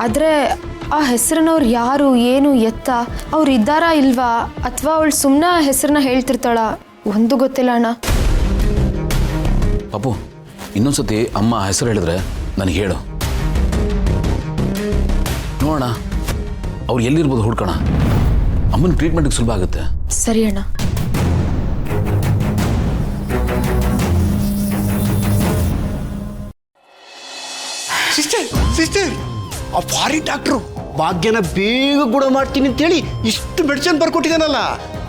ಆದರೆ ಆ ಹೆಸರಿನವ್ರು ಯಾರು, ಏನು, ಎತ್ತ, ಅವ್ರು ಇದ್ದಾರಾ ಇಲ್ವಾ, ಅಥವಾ ಅವಳು ಸುಮ್ಮನೆ ಆ ಹೆಸರನ್ನ ಹೇಳ್ತಿರ್ತಾಳ, ಒಂದು ಗೊತ್ತಿಲ್ಲ ಅಣ್ಣ. ಪಾಪು, ಇನ್ನೊಂದ್ಸತಿ ಅಮ್ಮ ಹೆಸರು ಹೇಳಿದ್ರೆ ನನಗೆ ಹೇಳು, ನೋಡೋಣ ಅವ್ರು ಎಲ್ಲಿರ್ಬೋದು ಹುಡ್ಕೋಣ. ಅಮ್ಮನ ಟ್ರೀಟ್ಮೆಂಟ್ಗೆ ಸುಲಭ ಆಗುತ್ತೆ. ಸರಿ ಅಣ್ಣ. ಸಿಸ್ಟರ್ ಆ ಫಾರಿನ್ ಡಾಕ್ಟ್ರು ಭಾಗ್ಯನ ಬೇಗ ಗುಣ ಮಾಡ್ತೀನಿ ಅಂತೇಳಿ ಇಷ್ಟು ಮೆಡಿಸಿನ್ ಬರ್ಕೊಟ್ಟಿದ್ದಾನಲ್ಲ,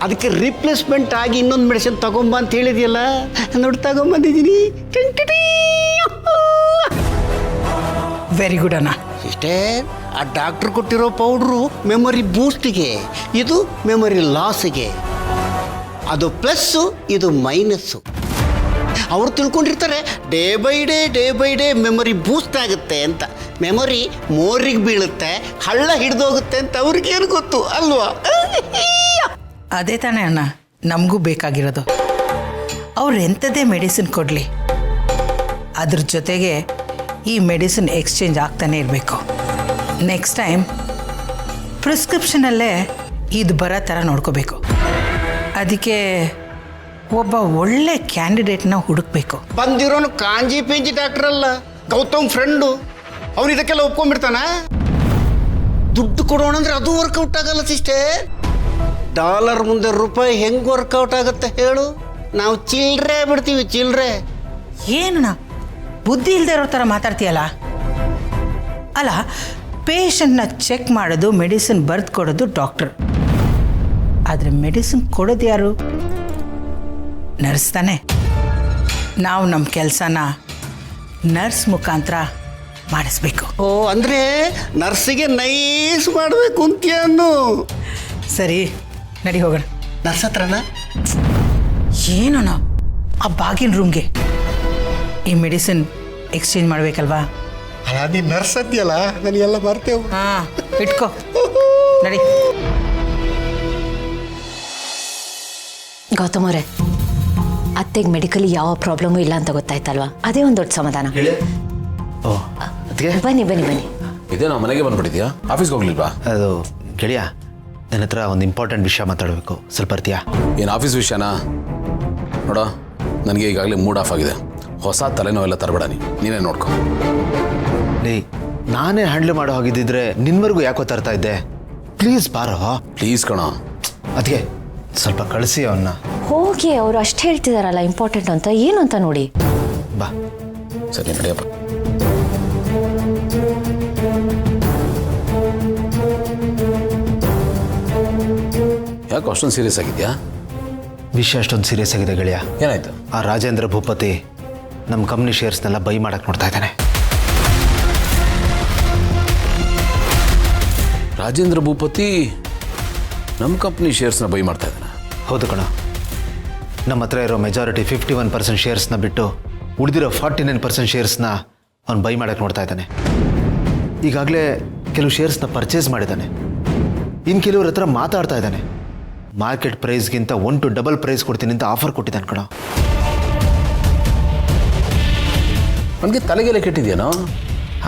ಅದಕ್ಕೆ ರಿಪ್ಲೇಸ್ಮೆಂಟ್ ಆಗಿ ಇನ್ನೊಂದು ಮೆಡಿಸಿನ್ ತಗೊಂಬ ಅಂತ ಹೇಳಿದೆಯಲ್ಲ, ನೋಡಿ ತಗೊಂಬಂದಿದ್ದೀನಿ. ವೆರಿ ಗುಡ್ ಅಣ್ಣ. ಸಿಸ್ಟರ್, ಆ ಡಾಕ್ಟ್ರು ಕೊಟ್ಟಿರೋ ಪೌಡ್ರು ಮೆಮೊರಿ ಬೂಸ್ಟಿಗೆ, ಇದು ಮೆಮೊರಿ ಲಾಸಿಗೆ. ಅದು ಪ್ಲಸ್ಸು, ಇದು ಮೈನಸ್ಸು. ಅವ್ರು ತಿಳ್ಕೊಂಡಿರ್ತಾರೆ ಡೇ ಬೈ ಡೇ ಮೆಮೊರಿ ಬೂಸ್ಟ್ ಆಗುತ್ತೆ ಅಂತ. ಮೆಮೊರಿ ಮೋರಿಗೆ ಬೀಳುತ್ತೆ, ಹಳ್ಳ ಹಿಡಿದೋಗುತ್ತೆ ಅಂತ ಅವ್ರಿಗೇನು ಗೊತ್ತು ಅಲ್ವಾ? ಅದೇ ತಾನೇ ಅಣ್ಣ ನಮಗೂ ಬೇಕಾಗಿರೋದು. ಅವ್ರು ಎಂಥದೇ ಮೆಡಿಸಿನ್ ಕೊಡಲಿ, ಅದ್ರ ಜೊತೆಗೆ ಈ ಮೆಡಿಸಿನ್ ಎಕ್ಸ್ಚೇಂಜ್ ಆಗ್ತಾನೆ ಇರಬೇಕು. ನೆಕ್ಸ್ಟ್ ಟೈಮ್ ಪ್ರಿಸ್ಕ್ರಿಪ್ಷನಲ್ಲೇ ಇದು ಬರೋ ಥರ ನೋಡ್ಕೋಬೇಕು. ಅದಕ್ಕೆ ಒಬ್ಬ ಒಳ್ಳೆ ಕ್ಯಾಂಡಿಡೇಟ್ನ ಹುಡುಕ್ಬೇಕು. ಬಂದಿರೋನು ಕಾಂಜಿ ಪಿಂಜಿ ಡಾಕ್ಟರ್ ಅಲ್ಲ, ಗೌತಮ್ ಫ್ರೆಂಡು. ಅವನು ಇದಕ್ಕೆಲ್ಲ ಒಪ್ಕೊಂಡ್ಬಿಡ್ತಾನ? ದುಡ್ಡು ಕೊಡೋಣ ಅಂದ್ರೆ ಅದು ವರ್ಕೌಟ್ ಆಗಲ್ಲ ಸಿಸ್ಟರ್. ಡಾಲರ್ ಮುಂದೆ ರೂಪಾಯಿ ಹೆಂಗೆ ವರ್ಕೌಟ್ ಆಗುತ್ತೆ ಹೇಳು? ನಾವು ಚಿಲ್ರೆ ಬಿಡ್ತೀವಿ, ಚಿಲ್ರೆ. ಏನಣ್ಣ ಬುದ್ಧಿ ಇಲ್ಲದೆ ಇರೋ ಥರ ಮಾತಾಡ್ತೀಯಲ್ಲ? ಅಲ್ಲ, ಪೇಷಂಟ್ನ ಚೆಕ್ ಮಾಡೋದು, ಮೆಡಿಸಿನ್ ಬರೆದು ಕೊಡೋದು ಡಾಕ್ಟರ್. ಆದರೆ ಮೆಡಿಸಿನ್ ಕೊಡೋದು ಯಾರು? ನರ್ಸ್ ತಾನೆ. ನಾವು ನಮ್ಮ ಕೆಲಸನ ನರ್ಸ್ ಮುಖಾಂತರ ಮಾಡಿಸ್ಬೇಕು. ಓ, ಅಂದರೆ ನರ್ಸಿಗೆ ನೈಸ್ ಮಾಡಬೇಕು ಅಂತೀಯನ್ನು? ಸರಿ, ನಡಿ ಹೋಗೋಣ. ನರ್ಸ್ ಹತ್ರನಾ? ಏನಣ್ಣ, ಆ ಬಾಗಿನ ರೂಮ್ಗೆ ಈ ಮೆಡಿಸಿನ್ ಎಕ್ಸ್ಚೇಂಜ್ ಮಾಡಬೇಕಲ್ವಾ? ಅಲ್ಲ, ನೀನು ನರ್ಸ್ ಅಂತೀಯಲ್ಲ, ನನಗೆಲ್ಲ ಬರ್ತೇವೆ. ಹಾಂ, ಇಟ್ಕೋ, ನಡಿ. ಗೌತಮರೇ, ಅತ್ತೆಗೆ ಮೆಡಿಕಲಿ ಯಾವ ಪ್ರಾಬ್ಲಮು ಇಲ್ಲ ಅಂತ ಗೊತ್ತಾಯ್ತಲ್ವಾ? ಅದೇ ಒಂದು ದೊಡ್ಡ ಸಮಾಧಾನ. ಓ, ಅದಕ್ಕೆ ಬನ್ನಿ ಬನ್ನಿ ಬನ್ನಿ. ಇದೇ ನಾವು ಮನೆಗೆ ಬಂದ್ಬಿಟ್ಟಿದ್ಯಾ? ಆಫೀಸ್ಗೆ ಹೋಗ್ಲಿಲ್ವಾ? ಅದು ಗೆಳೆಯ, ನನ್ನ ಹತ್ರ ಒಂದು ಇಂಪಾರ್ಟೆಂಟ್ ವಿಷಯ ಮಾತಾಡಬೇಕು, ಸ್ವಲ್ಪ ಬರ್ತೀಯಾ? ಏನು ಆಫೀಸ್ ವಿಷಯನಾ? ನೋಡ, ನನಗೆ ಈಗಾಗಲೇ ಮೂಡ್ ಆಫ್ ಆಗಿದೆ. ಹೊಸ ತಲೆನೋವೆಲ್ಲ ತರಬೇಡ, ನೀನೇ ನೋಡ್ಕೊ. ನಾನೇ ಹ್ಯಾಂಡ್ಲ್ ಮಾಡೋ ಹಾಗಿದ್ದಿದ್ರೆ ನಿನ್ವರೆಗೂ ಯಾಕೋ ತರ್ತಾ ಇದ್ದೆ. ಪ್ಲೀಸ್ ಬಾರೋ. ಪ್ಲೀಸ್ ಕಣ. ಅದಕ್ಕೆ ಸ್ವಲ್ಪ ಕಳಿಸಿ ಅವನ್ನ. ಹೋಗಿ, ಅವರು ಅಷ್ಟು ಹೇಳ್ತಿದಾರಲ್ಲ ಇಂಪಾರ್ಟೆಂಟ್ ಅಂತ, ಏನು ಅಂತ ನೋಡಿ. ಬಾ. ಸರಿ, ನಡೆಯಪ್ಪ. ಯಾಕೆ ಅಷ್ಟೊಂದು ಸೀರಿಯಸ್ ಆಗಿದ್ಯಾ? ವಿಷಯ ಅಷ್ಟೊಂದು ಸೀರಿಯಸ್ ಆಗಿದೆ ಗೆಳೆಯ. ಏನಾಯ್ತು? ಆ ರಾಜೇಂದ್ರ ಭೂಪತಿ ನಮ್ಮ ಕಂಪ್ನಿ ಶೇರ್ಸ್ನೆಲ್ಲ ಬೈ ಮಾಡಕ್ಕೆ ನೋಡ್ತಾ ಇದ್ದಾನೆ. ರಾಜೇಂದ್ರ ಭೂಪತಿ ನಮ್ಮ ಕಂಪ್ನಿ ಶೇರ್ಸ್ನ ಬೈ ಮಾಡ್ತಾ ಇದ್ದಾನೆ? ಹೌದು ಕಣ. ನಮ್ಮ ಹತ್ರ ಇರೋ ಮೆಜಾರಿಟಿ 51% ಶೇರ್ಸ್ನ ಬಿಟ್ಟು ಉಳಿದಿರೋ 49% ಶೇರ್ಸ್ನ ಅವ್ನು ಬೈ ಮಾಡಕ್ಕೆ ನೋಡ್ತಾ ಇದ್ದಾನೆ. ಈಗಾಗಲೇ ಕೆಲವು ಶೇರ್ಸ್ನ ಪರ್ಚೇಸ್ ಮಾಡಿದ್ದಾನೆ. ಇನ್ನು ಕೆಲವ್ರ ಹತ್ರ ಮಾತಾಡ್ತಾ ಇದ್ದಾನೆ. ಮಾರ್ಕೆಟ್ ಪ್ರೈಸ್ಗಿಂತ 1 to double ಪ್ರೈಸ್ ಕೊಡ್ತೀನಿ ಅಂತ ಆಫರ್ ಕೊಟ್ಟಿದ್ದಾನೆ ಕಣ. ನನಗೆ ತಲೆಗೆಲ್ಲ ಕೆಟ್ಟಿದ್ಯೇನೋ?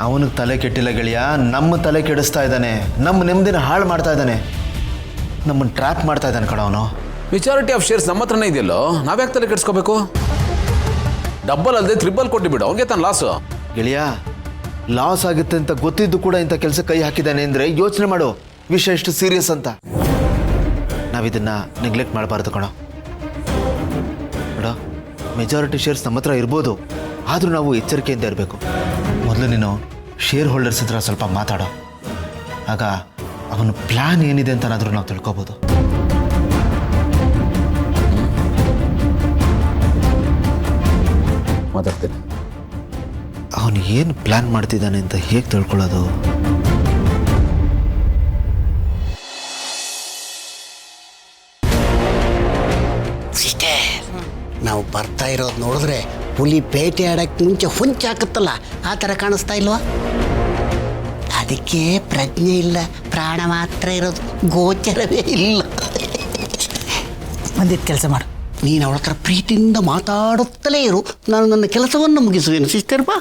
ಅವನಿಗೆ ತಲೆ ಕೆಟ್ಟಿಲ್ಲ ಗೆಳೆಯ, ನಮ್ಮ ತಲೆ ಕೆಡಿಸ್ತಾ ಇದ್ದಾನೆ, ನಮ್ಮ ನೆಮ್ಮದಿನ ಹಾಳು ಮಾಡ್ತಾ ಇದ್ದಾನೆ, ನಮ್ಮನ್ನು ಟ್ರ್ಯಾಪ್ ಮಾಡ್ತಾ ಇದ್ದಾನೆ ಕಣ ಅವನು. ಮೆಜಾರಿಟಿ ಆಫ್ ಶೇರ್ಸ್ ನಮ್ಮ ಹತ್ರನೇ ಇದೆಯಲ್ಲೋ, ನಾವ್ಯಾಕೆ ತಲೆ ಕೆಡಿಸ್ಕೋಬೇಕು? ಡಬ್ಬಲ್ ಅಲ್ಲದೆ ಟ್ರಿಬಲ್ ಕೊಟ್ಟಿಬಿಡು, ಅವ್ನಿಗೆ ತಾನು ಲಾಸು. ಗೆಳೆಯ, ಲಾಸ್ ಆಗುತ್ತೆ ಅಂತ ಗೊತ್ತಿದ್ದು ಕೂಡ ಇಂಥ ಕೆಲಸ ಕೈ ಹಾಕಿದ್ದಾನೆ ಅಂದರೆ ಯೋಚನೆ ಮಾಡು, ವಿಷಯ ಎಷ್ಟು ಸೀರಿಯಸ್ ಅಂತ. ನಾವಿದನ್ನು ನೆಗ್ಲೆಕ್ಟ್ ಮಾಡಬಾರ್ದು ಕಣೋ. ನೋಡ, ಮೆಜಾರಿಟಿ ಶೇರ್ಸ್ ನಮ್ಮ ಹತ್ರ ಇರ್ಬೋದು, ಆದರೂ ನಾವು ಎಚ್ಚರಿಕೆಯಿಂದ ಇರಬೇಕು. ಮೊದಲು ನೀನು ಶೇರ್ ಹೋಲ್ಡರ್ಸ್ ಹತ್ರ ಸ್ವಲ್ಪ ಮಾತಾಡೋ, ಆಗ ಅವನ ಪ್ಲ್ಯಾನ್ ಏನಿದೆ ಅಂತನಾದರೂ ನಾವು ತಿಳ್ಕೊಬೋದು. ಮಾತಾಡ್ತೀನಿ. ಅವನು ಏನು ಪ್ಲ್ಯಾನ್ ಮಾಡ್ತಿದ್ದಾನೆ ಅಂತ ಹೇಗೆ ತಿಳ್ಕೊಳ್ಳೋದು? ಸಿಸ್ಟರ್, ನಾವು ಬರ್ತಾ ಇರೋದು ನೋಡಿದ್ರೆ ಹುಲಿ ಬೇಟೆ ಆಡಕ್ಕೆ ಮುಂಚೆ ಹುಂಚಾಕತ್ತಲ್ಲ, ಆ ಥರ ಕಾಣಿಸ್ತಾ ಇಲ್ವಾ? ಅದಕ್ಕೆ ಪ್ರಜ್ಞೆ ಇಲ್ಲ, ಪ್ರಾಣ ಮಾತ್ರ ಇರೋದು, ಗೋಚರವೇ ಇಲ್ಲ. ಒಂದಿಟ್ಟು ಕೆಲಸ ಮಾಡು, ನೀನು ಅವಳ ಹತ್ರ ಪ್ರೀತಿಯಿಂದ ಮಾತಾಡುತ್ತಲೇ ಇರು, ನಾನು ನನ್ನ ಕೆಲಸವನ್ನು ಮುಗಿಸುವೇನು ಸಿಸ್ಟರ್. ಬಾ.